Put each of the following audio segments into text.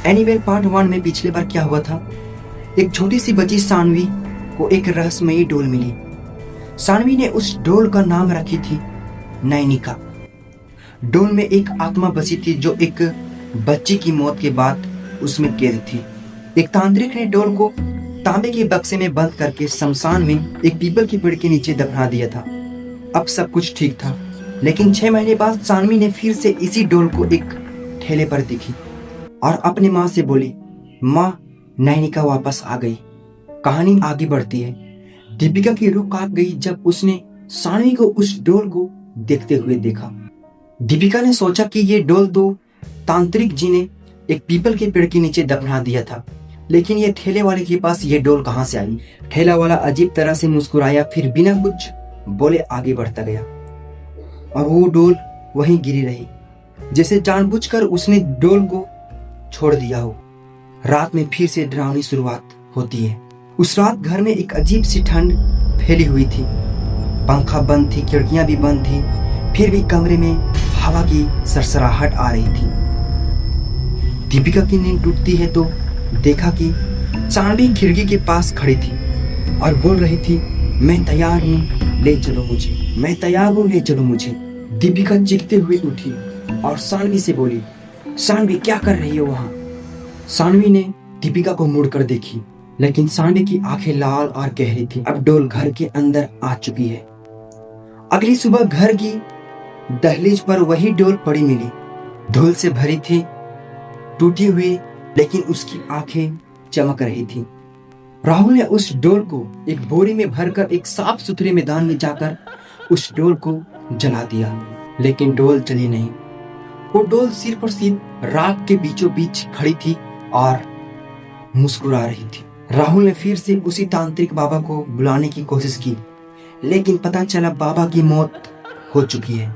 एनीवेल part 1 में पिछले बार क्या हुआ था, एक छोटी सी बच्ची सानवी को एक रहस्यमयी डोल मिली। सानवी ने उस डोल का नाम रखी थी नैनिका। डोल में एक आत्मा बसी थी जो एक बच्ची की मौत के बाद उसमें कैद थी। एक तांत्रिक ने डोल को तांबे के बक्से में बंद करके शमशान में एक पीपल के पेड़ के नीचे दफना दिया था। अब सब कुछ ठीक था, लेकिन 6 महीने बाद सानवी ने फिर से इसी डोल को एक ठेले पर दिखी और अपनी माँ से बोली, माँ, नैनिका वापस आ गई। कहानी आगे बढ़ती है। दीपिका की रूह कांप गई जब उसने सानवी को उस डोल को देखते हुए देखा। दीपिका ने सोचा कि ये डोल तो तांत्रिक जी ने एक पीपल के पेड़ के नीचे दफना दिया था, लेकिन ये ठेले वाले के पास ये डोल कहाँ से आई। ठेला वाला अजीब तरह से मुस्कुराया, फिर बिना कुछ बोले आगे बढ़ता गया और वो डोल वहीं गिरी रही, जैसे जानबूझकर उसने डोल को छोड़ दिया हो। रात में फिर से डरावनी शुरुआत होती है। उस रात घर में एक अजीब सी ठंड फैली हुई थी। पंखा बंद थी, खिड़कियां भी बंद थी, फिर भी कमरे में हवा की सरसराहट आ रही थी। दीपिका की नींद टूटती है तो देखा कि सानवी खिड़की के पास खड़ी थी और बोल रही थी, मैं तैयार हूँ, ले चलो मुझे, मैं तैयार हूँ, ले चलो मुझे। दीपिका चीखते हुए उठी और सानवी से बोली, सानवी क्या कर रही हो वहां? सानवी ने दीपिका को मुड़कर देखी, लेकिन सानवी की आंखें लाल और गहरी थी। अब डोल घर के अंदर आ चुकी है। अगली सुबह घर की दहलीज पर वही डोल पड़ी मिली। धूल से भरी थी, टूटी हुई, लेकिन उसकी आंखें चमक रही थी। राहुल ने उस डोल को एक बोरी में भरकर एक साफ सुथरे मैदान में जाकर उस डोल को जला दिया, लेकिन डोल जली नहीं। वो डोल सिर पर सिर राख के बीचों बीच खड़ी थी और मुस्कुरा रही थी। राहुल ने फिर से उसी तांत्रिक बाबा को बुलाने की कोशिश की, लेकिन पता चला बाबा की मौत हो चुकी है।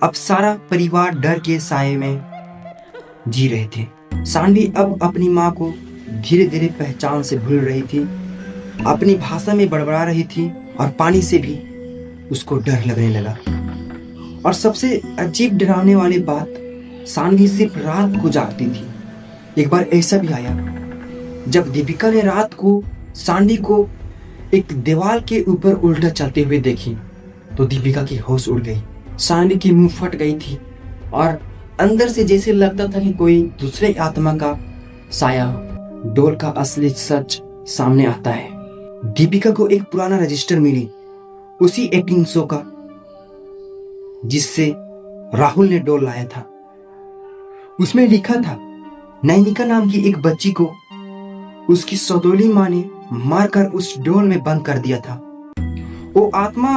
अब सारा परिवार डर के साये में जी रहे थे। सानवी अब अपनी माँ को धीरे धीरे पहचान से भूल रही थी, अपनी भाषा में बड़बड़ा रही थी और पानी से भी उसको डर लगने लगा। और सबसे अजीब डरावने वाली बात, सानवी सिर्फ रात को जागती थी। एक बार ऐसा भी आया जब दीपिका ने रात को सानवी को एक दीवार के ऊपर उल्टा चलते हुए देखी तो दीपिका की होश उड़ गई। सानवी की मुंह फट गई थी और अंदर से जैसे लगता था कि कोई दूसरे आत्मा का साया हो। डोल का असली सच सामने आता है। दीपिका को एक पुराना रजिस्टर मिली, उसी एक्टिंग शो का जिससे राहुल ने डोल लाया था। उसमें लिखा था, नैनिका नाम की एक बच्ची को उसकी सौतेली माँ ने मारकर उस डोल में बंद कर दिया था। वो आत्मा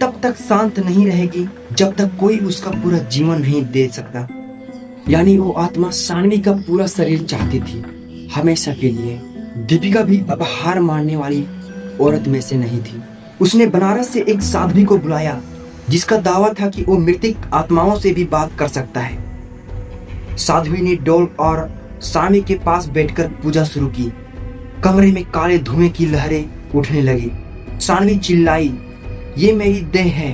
तब तक शांत नहीं रहेगी जब तक कोई उसका पूरा जीवन नहीं दे सकता। यानी वो आत्मा सानवी का पूरा शरीर चाहती थी, हमेशा के लिए। दीपिका भी अब हार मानने वाली औरत में से नहीं थी। उसने बनारस से एक साध्वी को बुलाया जिसका दावा था कि वो मृतक आत्माओं से भी बात कर सकता है। साध्वी ने डोल और सानवी के पास बैठकर पूजा शुरू की। कमरे में काले धुएं की लहरें उठने लगी। सानवी चिल्लाई, ये मेरी देह है,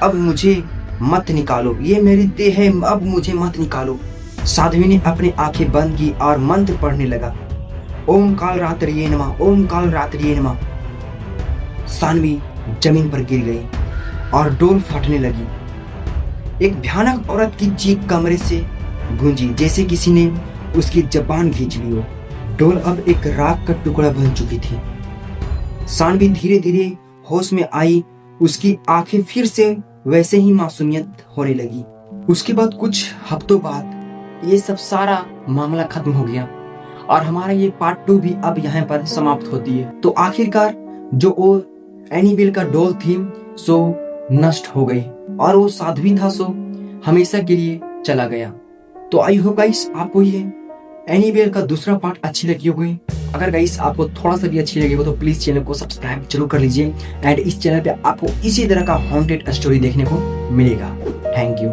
अब मुझे मत निकालो, ये मेरी देह है, अब मुझे मत निकालो। साध्वी ने अपनी आंखें बंद की और मंत्र पढ़ने लगा, ओम काल रात्रिये नमः, ओम काल रात्रिये नमः। सानवी जमीन पर गिर गई और डोल फटने लगी। एक भयानक औरत की चीख कमरे से गूंजी, जैसे किसी ने उसकी जबान खींच ली हो। डोल अब एक राख का टुकड़ा बन चुकी थी। सानवी धीरे धीरे होश में आई। उसकी आंखें फिर से वैसे ही मासूमियत होने लगी। उसके बाद कुछ हफ्तों बाद ये सब सारा मामला खत्म हो गया और हमारा ये पार्ट 2 भी अब यहाँ पर समाप्त होती है। तो आखिरकार जो वो एनीवेल का डोल थी सो नष्ट हो गई और वो साध्वी था सो हमेशा के लिए चला गया। तो आई होप गाइस आपको ये एनीवेल का दूसरा पार्ट अच्छी लगी होगी। अगर गाइस आपको थोड़ा सा भी अच्छी लगी हो तो प्लीज चैनल को सब्सक्राइब जरूर कर लीजिए एंड इस चैनल पे आपको इसी तरह का हॉन्टेड स्टोरी देखने को मिलेगा। Thank you.